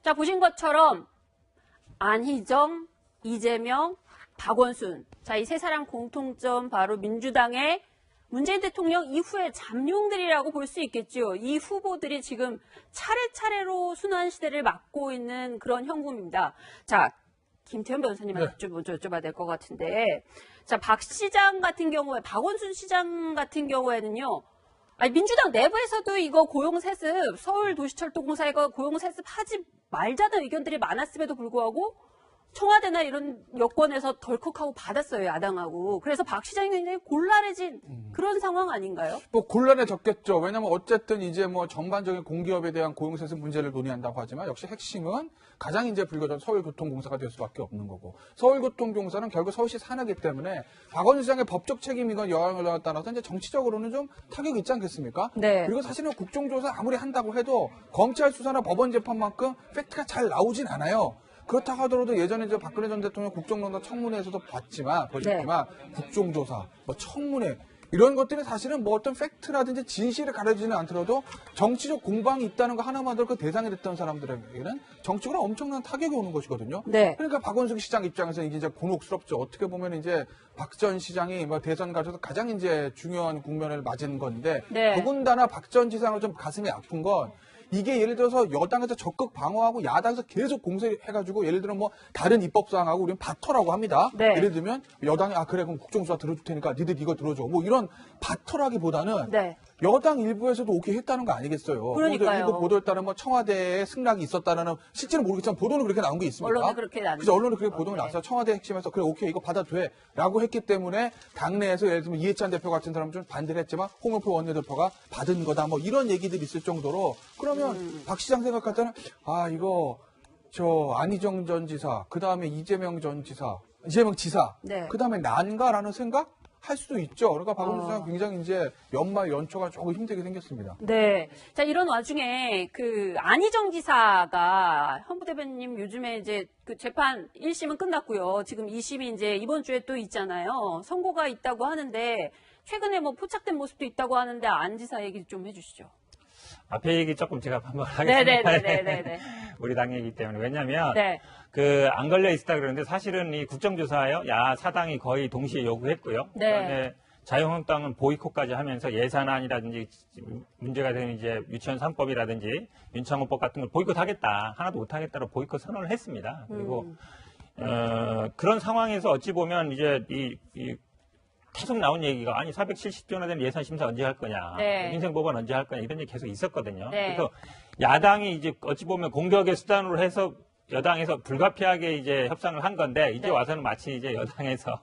자, 보신 것처럼 안희정, 이재명, 박원순. 자, 이 세 사람 공통점 바로 민주당의 문재인 대통령 이후의 잠룡들이라고 볼 수 있겠죠. 이 후보들이 지금 차례차례로 순환 시대를 맞고 있는 그런 형국입니다. 자, 김태현 변호사님한테 먼저 여쭤봐야 될 것 같은데, 자, 박 시장 같은 경우에, 박원순 시장 같은 경우에는요, 아니, 민주당 내부에서도 이거 고용세습, 서울도시철도공사 이거 고용세습 하지 말자는 의견들이 많았음에도 불구하고 청와대나 이런 여권에서 덜컥하고 받았어요, 야당하고. 그래서 박 시장이 굉장히 곤란해진 그런 상황 아닌가요? 뭐 곤란해졌겠죠. 왜냐면 어쨌든 이제 뭐 전반적인 공기업에 대한 고용세습 문제를 논의한다고 하지만 역시 핵심은 가장 이제 불거진 서울교통공사가 될 수밖에 없는 거고, 서울교통공사는 결국 서울시 산하기 때문에 박원순 시장의 법적 책임이건 여하에 따라서 이제 정치적으로는 좀 타격이 있지 않겠습니까? 네. 그리고 사실은 국정조사 아무리 한다고 해도 검찰 수사나 법원 재판만큼 팩트가 잘 나오진 않아요. 그렇다고 하더라도 예전에 이제 박근혜 전 대통령 국정농단 청문회에서도 보셨지만 국정조사, 뭐 청문회 이런 것들이 사실은 뭐 어떤 팩트라든지 진실을 가려주지는 않더라도 정치적 공방이 있다는 거 하나만으로 그 대상이 됐던 사람들에게는 정치적으로 엄청난 타격이 오는 것이거든요. 네. 그러니까 박원순 시장 입장에서 이게 이제 곤혹스럽죠. 어떻게 보면 이제 박 전 시장이 뭐 대선 가져서 가장 이제 중요한 국면을 맞은 건데, 네. 더군다나 박 전 지사는 좀 가슴이 아픈 건, 이게 예를 들어서 여당에서 적극 방어하고 야당에서 계속 공세해가지고 예를 들어 뭐 다른 입법사항하고 우리는 바터라고 합니다. 네. 예를 들면 여당이 그래 그럼 국정조사 들어줄 테니까 니들 이거 들어줘. 뭐 이런 바터라기보다는 네. 여당 일부에서도 오케이 했다는 거 아니겠어요. 그러니까요. 일부 보도에 따르면 뭐 청와대에 승낙이 있었다는, 실제는 모르겠지만 보도는 그렇게 나온 게 있습니다. 언론에 그렇게 나왔죠. 그래서 언론에 그렇게 보도가 나왔어요. 청와대 핵심에서 그래 오케이 이거 받아도 돼라고 했기 때문에 당내에서 예를 들면 이해찬 대표 같은 사람은 좀 반대를 했지만 홍영표 원내대표가 받은 거다 뭐 이런 얘기들이 있을 정도로, 그러면 박 시장 생각할 때는 이거 저 안희정 전 지사, 그 다음에 이재명 지사, 네. 그 다음에 난가라는 생각 할 수도 있죠. 그러니까 박원순 시장 굉장히 이제 연말 연초가 조금 힘들게 생겼습니다. 네. 자, 이런 와중에 그 안희정 지사가 현 부대변인 요즘에 이제 그 재판 1심은 끝났고요. 지금 2심이 이제 이번 주에 또 있잖아요. 선고가 있다고 하는데 최근에 뭐 포착된 모습도 있다고 하는데 안 지사 얘기 좀 해주시죠. 앞에 얘기 조금 제가 반박하겠습니다. 네네네네네. 우리 당 얘기 때문에. 왜냐면, 네. 안 걸려 있었다 그러는데 사실은 이 국정조사요, 사당이 거의 동시에 요구했고요. 네. 그다음에 자유한국당은 보이콧까지 하면서 예산안이라든지 문제가 되는 이제 유치원 3법이라든지 윤창호법 같은 걸 보이콧하겠다. 하나도 못하겠다로 보이콧 선언을 했습니다. 그리고, 그런 상황에서 어찌 보면 이제 계속 나온 얘기가 470조나 되는 예산 심사 언제 할 거냐, 네. 민생법안 언제 할 거냐 이런 얘기 계속 있었거든요. 네. 그래서 야당이 이제 어찌 보면 공격의 수단으로 해서 여당에서 불가피하게 이제 협상을 한 건데 이제 네. 와서는 마치 이제 여당에서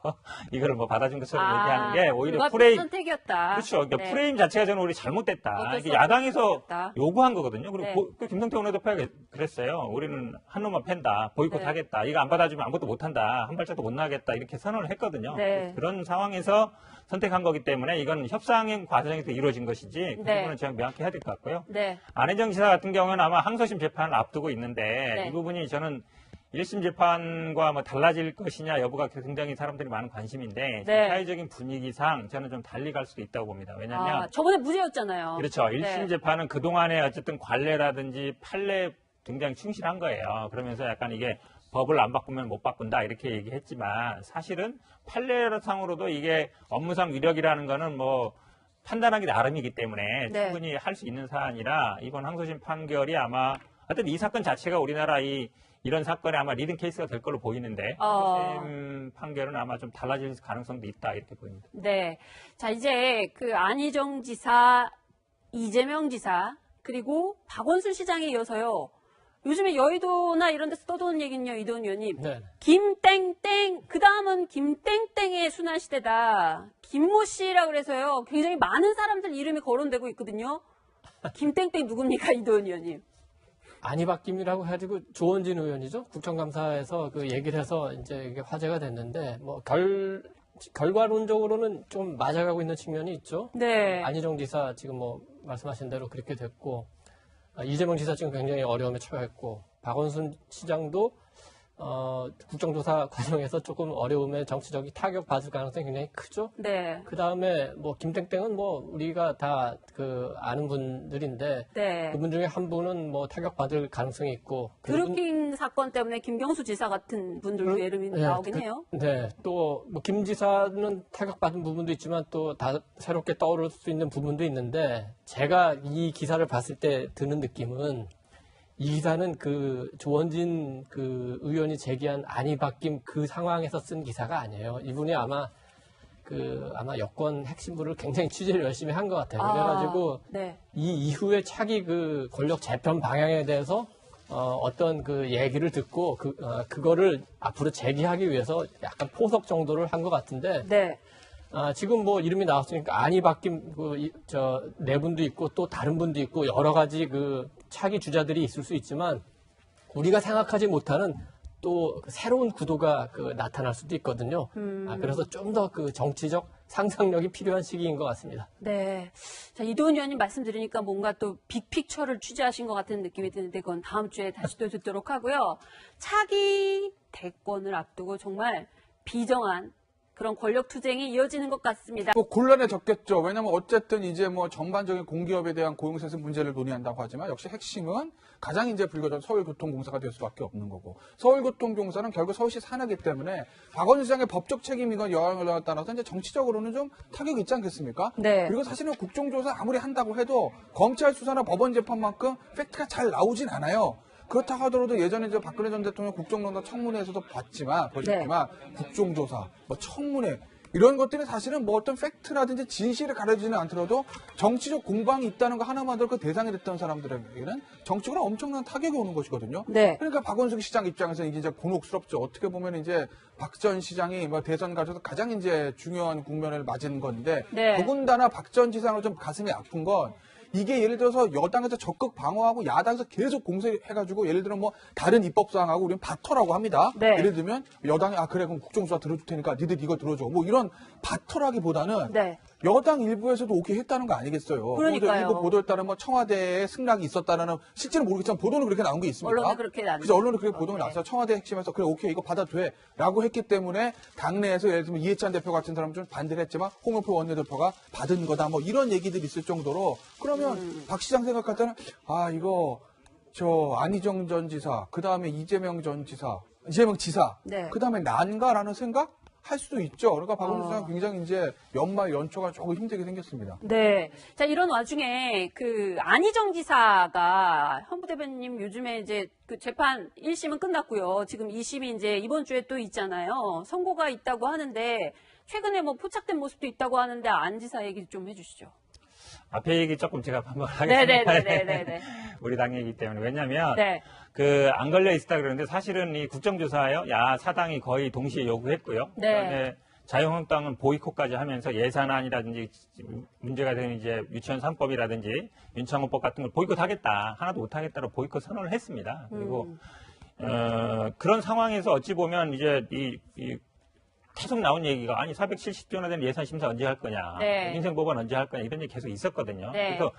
이거를 뭐 받아준 것처럼 얘기하는 게 오히려 불가피한 프레임, 선택이었다. 그렇죠. 그러니까 네. 프레임 자체가 저는 오히려 잘못됐다. 어쩔 수 이게 야당에서 없었다. 요구한 거거든요. 그리고 네. 김성태 원내대표가 그랬어요. 우리는 한 놈만 팬다. 보이콧하겠다. 이거 안 받아주면 아무것도 못한다. 한 발짝도 못 나가겠다. 이렇게 선언을 했거든요. 네. 그런 상황에서 선택한 거기 때문에 이건 협상의 과정에서 이루어진 것이지 그 네. 부분은 제가 명확히 해야 될 것 같고요. 네. 안혜정 지사 같은 경우는 아마 항소심 재판을 앞두고 있는데 네. 이 부분이 저는 1심 재판과 뭐 달라질 것이냐 여부가 굉장히 사람들이 많은 관심인데 네. 사회적인 분위기상 저는 좀 달리 갈 수도 있다고 봅니다. 왜냐하면 저번에 무죄였잖아요. 그렇죠. 1심 네. 재판은 그동안에 어쨌든 관례라든지 판례 굉장히 충실한 거예요. 그러면서 약간 이게 법을 안 바꾸면 못 바꾼다 이렇게 얘기했지만 사실은 판례상으로도 이게 업무상 위력이라는 거는 뭐 판단하기 나름이기 때문에 네. 충분히 할 수 있는 사안이라 이번 항소심 판결이 아마 하여튼 이 사건 자체가 우리나라 이런 사건에 아마 리딩 케이스가 될 걸로 보이는데 항소심 판결은 아마 좀 달라질 가능성도 있다 이렇게 보입니다. 네. 자, 이제 그 안희정 지사, 이재명 지사, 그리고 박원순 시장에 이어서요. 요즘에 여의도나 이런 데서 떠도는 얘기는요, 이도훈 의원님. 네. 김땡땡, 그 다음은 김땡땡의 순환 시대다. 김모 씨라 그래서요, 굉장히 많은 사람들 이름이 거론되고 있거든요. 김땡땡 누굽니까, 이도훈 의원님? 안희박김이라고 해가지고 조원진 의원이죠. 국정감사에서 그 얘기를 해서 이제 이게 화제가 됐는데, 뭐, 결과론적으로는 좀 맞아가고 있는 측면이 있죠. 네. 안희정 지사 지금 뭐, 말씀하신 대로 그렇게 됐고, 이재명 지사 지금 굉장히 어려움에 처했고, 박원순 시장도 국정조사 과정에서 조금 어려움에 정치적인 타격 받을 가능성이 굉장히 크죠. 네. 그 다음에 뭐 김땡땡은 뭐 우리가 다 그 아는 분들인데 네. 그분 중에 한 분은 뭐 타격 받을 가능성이 있고 드루킹 사건 때문에 김경수 지사 같은 분들도 이름이 나오긴 해요. 네, 또 뭐 김 지사는 타격받은 부분도 있지만 또 다 새롭게 떠오를 수 있는 부분도 있는데 제가 이 기사를 봤을 때 드는 느낌은 이 기사는 그 조원진 그 의원이 제기한 안이 바뀐 그 상황에서 쓴 기사가 아니에요. 이분이 아마 여권 핵심부를 굉장히 취재를 열심히 한 것 같아요. 그래가지고 네. 이 이후에 차기 그 권력 재편 방향에 대해서 어떤 그 얘기를 듣고 그거를 앞으로 제기하기 위해서 약간 포석 정도를 한 것 같은데 네. 지금 뭐 이름이 나왔으니까 안이 바뀐 네 분도 있고 또 다른 분도 있고 여러 가지 그 차기 주자들이 있을 수 있지만 우리가 생각하지 못하는 또 새로운 구도가 나타날 수도 있거든요. 그래서 좀 더 그 정치적 상상력이 필요한 시기인 것 같습니다. 네. 자, 이도훈 의원님 말씀 들으니까 뭔가 또 빅픽처를 취재하신 것 같은 느낌이 드는데 그건 다음 주에 다시 또 듣도록 하고요. 차기 대권을 앞두고 정말 비정한 그런 권력 투쟁이 이어지는 것 같습니다. 뭐 곤란해졌겠죠. 왜냐하면 어쨌든 이제 뭐 전반적인 공기업에 대한 고용세습 문제를 논의한다고 하지만 역시 핵심은 가장 이제 불거진 서울교통공사가 될 수밖에 없는 거고 서울교통공사는 결국 서울시 산하기 때문에 박원순 시장의 법적 책임이건 여하에 따라서 이제 정치적으로는 좀 타격이 있지 않겠습니까? 네. 그리고 사실은 국정조사 아무리 한다고 해도 검찰 수사나 법원 재판만큼 팩트가 잘 나오진 않아요. 그렇다고 하더라도 예전에 이제 박근혜 전 대통령 국정농단 청문회에서도 보셨지만 국정조사, 뭐 청문회 이런 것들이 사실은 뭐 어떤 팩트라든지 진실을 가려지는 않더라도 정치적 공방이 있다는 거 하나만으로 그 대상이 됐던 사람들에게는 정치적으로 엄청난 타격이 오는 것이거든요. 네. 그러니까 박원순 시장 입장에서 이게 이제 곤혹스럽죠. 어떻게 보면 이제 박 전 시장이 뭐 대선 가셔서 가장 이제 중요한 국면을 맞은 건데 네. 더군다나 박 전 지사는 좀 가슴이 아픈 건 이게 예를 들어서 여당에서 적극 방어하고 야당에서 계속 공세해가지고 예를 들어 뭐 다른 입법사항하고 우리는 바터라고 합니다. 네. 예를 들면 여당이 그래 그럼 국정조사 들어줄 테니까 니들 이거 들어줘. 뭐 이런 바터라기보다는 네. 여당 일부에서도 오케이 했다는 거 아니겠어요. 그러니까요. 일부 보도에 따르면 뭐 청와대에 승낙이 있었다는 실제는 모르겠지만 보도는 그렇게 나온 게 있습니다. 언론에 그렇게 나왔죠. 그래서 언론에 그렇게 보도가 네. 났어요. 청와대 핵심에서 그래 오케이 이거 받아도 돼라고 했기 때문에 당내에서 예를 들면 이해찬 대표 같은 사람은 좀 반대를 했지만 홍영표 원내대표가 받은 거다 뭐 이런 얘기들이 있을 정도로 그러면 박 시장 생각할 때는 이거 저 안희정 전 지사 그 다음에 이재명 지사 네. 그 다음에 난가라는 생각 할 수도 있죠. 그러니까 박원순 시장 굉장히 이제 연말 연초가 조금 힘들게 생겼습니다. 네. 자, 이런 와중에 그 안희정 지사가 현부 대변님 요즘에 이제 그 재판 1심은 끝났고요. 지금 2심이 이제 이번 주에 또 있잖아요. 선고가 있다고 하는데 최근에 뭐 포착된 모습도 있다고 하는데 안 지사 얘기 좀 해주시죠. 앞에 얘기 조금 제가 반박하겠습니다. 네네네네네. 우리 당 얘기 때문에. 왜냐면, 네. 안 걸려 있었다 그러는데 사실은 이 국정조사요, 사당이 거의 동시에 요구했고요. 네. 그다음에 자유한국당은 보이콧까지 하면서 예산안이라든지 문제가 되는 이제 유치원 3법이라든지 윤창호법 같은 걸 보이콧하겠다. 하나도 못하겠다로 보이콧 선언을 했습니다. 그리고, 그런 상황에서 어찌 보면 이제 계속 나온 얘기가 470조나 되는 예산 심사 언제 할 거냐, 네. 민생법안 언제 할 거냐 이런 얘기 계속 있었거든요. 네. 그래서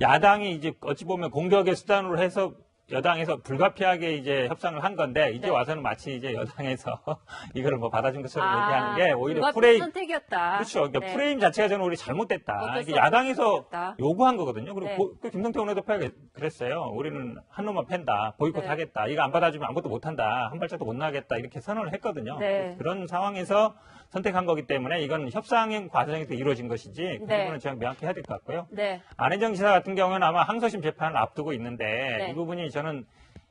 야당이 이제 어찌 보면 공격의 수단으로 해서 여당에서 불가피하게 이제 협상을 한 건데 이제 네. 와서는 마치 이제 여당에서 이거를 뭐 받아준 것처럼 얘기하는 게 오히려 불가피한 프레임 선택이었다. 그렇죠. 그러니까 네. 프레임 자체가 저는 오히려 잘못됐다. 어쩔 이게 수 야당에서 없었다. 요구한 거거든요. 그리고 네. 그 김성태 원내대표가 그랬어요. 우리는 한 놈만 팬다. 보이콧하겠다. 이거 안 받아주면 아무것도 못한다. 한 발짝도 못 나가겠다. 이렇게 선언을 했거든요. 네. 그런 상황에서 선택한 거기 때문에 이건 협상의 과정에서 이루어진 것이지 그 네. 부분은 제가 명확히 해야 될 것 같고요. 네. 안혜정 지사 같은 경우는 아마 항소심 재판을 앞두고 있는데 네. 이 부분이 저는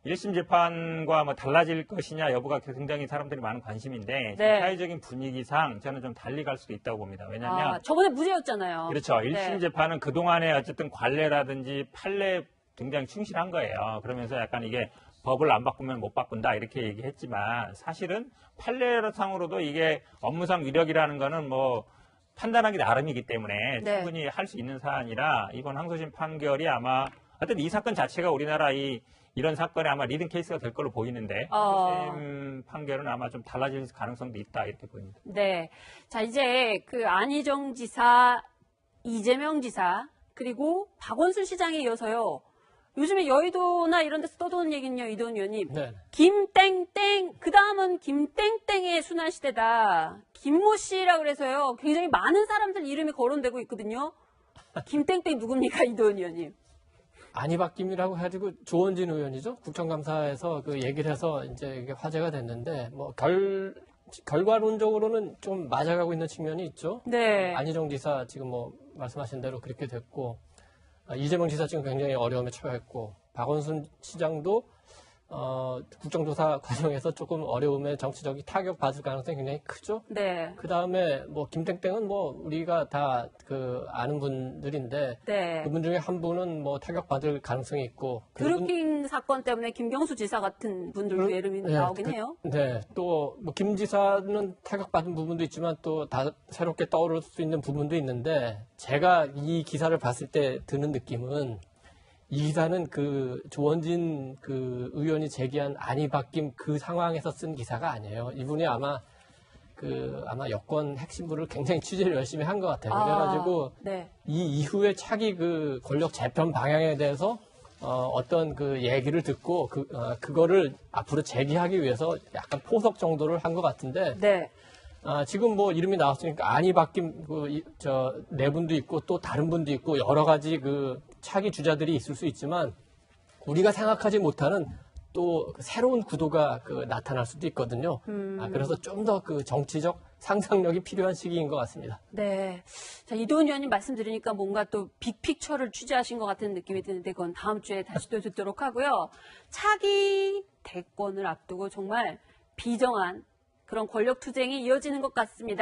1심 재판과 뭐 달라질 것이냐 여부가 굉장히 사람들이 많은 관심인데 네. 사회적인 분위기상 저는 좀 달리 갈 수도 있다고 봅니다. 왜냐하면 저번에 무죄였잖아요. 그렇죠. 1심 네. 재판은 그동안에 어쨌든 관례라든지 판례 굉장히 충실한 거예요. 그러면서 약간 이게 법을 안 바꾸면 못 바꾼다 이렇게 얘기했지만 사실은 판례상으로도 이게 업무상 위력이라는 거는 뭐 판단하기 나름이기 때문에 네. 충분히 할 수 있는 사안이라 이번 항소심 판결이 아마 하여튼 이 사건 자체가 우리나라 이런 사건에 아마 리딩 케이스가 될 걸로 보이는데 항소심 판결은 아마 좀 달라질 가능성도 있다 이렇게 보입니다. 네. 자, 이제 그 안희정 지사, 이재명 지사, 그리고 박원순 시장에 이어서요. 요즘에 여의도나 이런 데서 떠도는 얘기는요, 이도훈 의원님. 네. 김땡땡, 그 다음은 김땡땡의 순환시대다. 김모 씨라 그래서요, 굉장히 많은 사람들 이름이 거론되고 있거든요. 김땡땡 누굽니까, 이도훈 의원님? 안희박김이라고 해가지고 조원진 의원이죠. 국정감사에서 그 얘기를 해서 이제 이게 화제가 됐는데, 뭐, 결과론적으로는 좀 맞아가고 있는 측면이 있죠. 네. 안희정 지사 지금 뭐 말씀하신 대로 그렇게 됐고, 이재명 지사 지금 굉장히 어려움에 처했고, 박원순 시장도 국정조사 과정에서 조금 어려움에 정치적인 타격 받을 가능성이 굉장히 크죠. 네. 그 다음에 뭐 김땡땡은 뭐 우리가 다 그 아는 분들인데, 네. 그분 중에 한 분은 뭐 타격 받을 가능성이 있고, 드루킹 사건 때문에 김경수 지사 같은 분들도 이름이 나오긴 해요. 네, 또 뭐 김 지사는 타격받은 부분도 있지만 또 다 새롭게 떠오를 수 있는 부분도 있는데, 제가 이 기사를 봤을 때 드는 느낌은, 이 기사는 그 조원진 그 의원이 제기한 안희박김 그 상황에서 쓴 기사가 아니에요. 이분이 아마 여권 핵심부를 굉장히 취재를 열심히 한 것 같아요. 그래가지고 네. 이 이후에 차기 그 권력 재편 방향에 대해서 어떤 그 얘기를 듣고 그거를 앞으로 제기하기 위해서 약간 포석 정도를 한 것 같은데, 네. 지금 뭐 이름이 나왔으니까 안희박김 네 분도 있고 또 다른 분도 있고 여러 가지 그 차기 주자들이 있을 수 있지만, 우리가 생각하지 못하는 또 새로운 구도가 나타날 수도 있거든요. 그래서 좀 더 그 정치적 상상력이 필요한 시기인 것 같습니다. 네. 자, 이도훈 의원님 말씀 들으니까 뭔가 또 빅픽처를 취재하신 것 같은 느낌이 드는데, 그건 다음 주에 다시 또 듣도록 하고요. 차기 대권을 앞두고 정말 비정한 그런 권력 투쟁이 이어지는 것 같습니다.